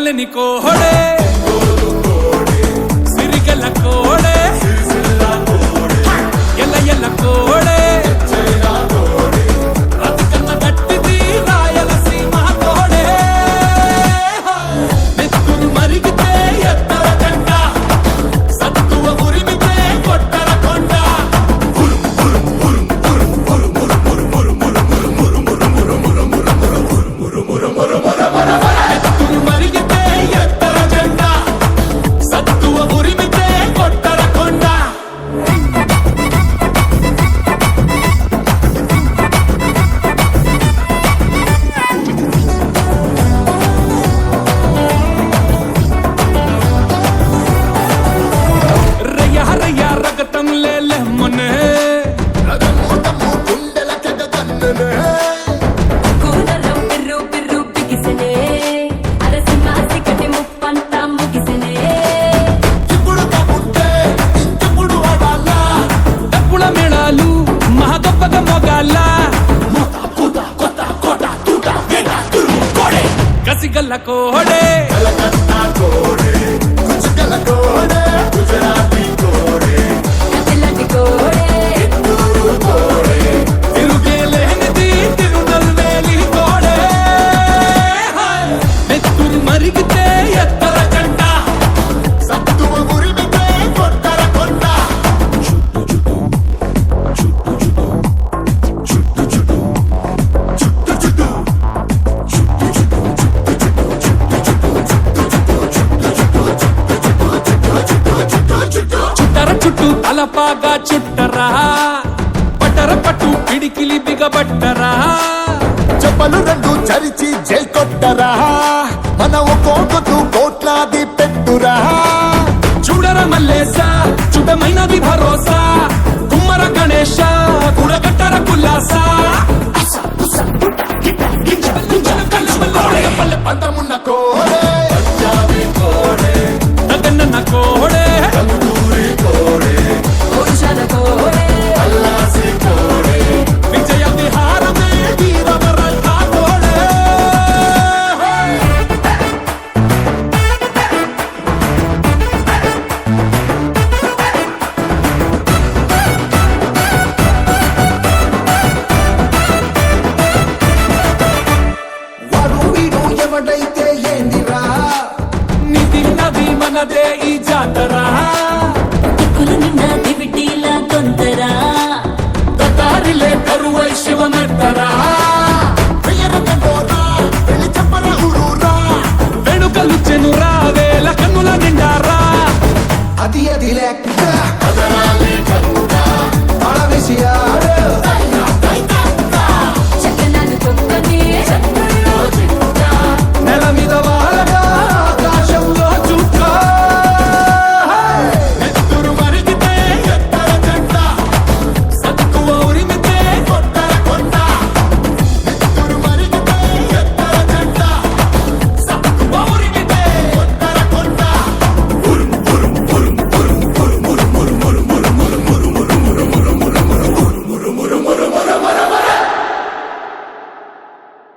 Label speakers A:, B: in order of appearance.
A: కొసలని కోహడే సిరిగల కోడే ఎల్ల ఎల్ల కోడే రతికన్న గట్టిది రాయలసీమ కోడే నెత్తురు మరిగితే ఎత్తర జెండ సత్తువ ఉరిమితే కొట్టర కొండ నెత్తురు మరిగితే ఎత్తర జెండ సత్తువ ఉరిమితే కొట్టర కొండ రయ్య రయ్య రగతం లేలే మొనే
B: కూరలో పిర్రు పిర్రు బిగిసెనే అరసింహ సిక్కటి ముప్పంతా ముగిసెనే
A: డప్పుల మేళాలు మహగప్పగ మొగాల కసిగల్ల కోడే
B: కసిలటి కోడే
A: తిరుగేలేనిది తిరునల్వేలి కోడే నెత్తురు మరిగితే ఎత్తర జెండ చుట్టర చుట్టూ తలపాగా చుట్టరా పట్టర పట్టు పిడికిలి బిగబట్టరా
C: చెప్పలు రెండు చరిచి జై కొట్టరా మన ఒక్కొక్కtu కోట్లాది పెట్టురా
A: చూడర మల్లేస చుటమైనది భరోసా కుమ్మర గణేశ గుడగట్టర కుల్లాస
C: పల్లె పంతమున్న
A: నగన్న కోడే
B: పురుషల కోడే
A: విజయ విహారమే వీరవరంగ కోడే
C: వాడు వీడు ఎవడైతే ఏందిరా
A: నిధి నది మనదే ఈ జాతర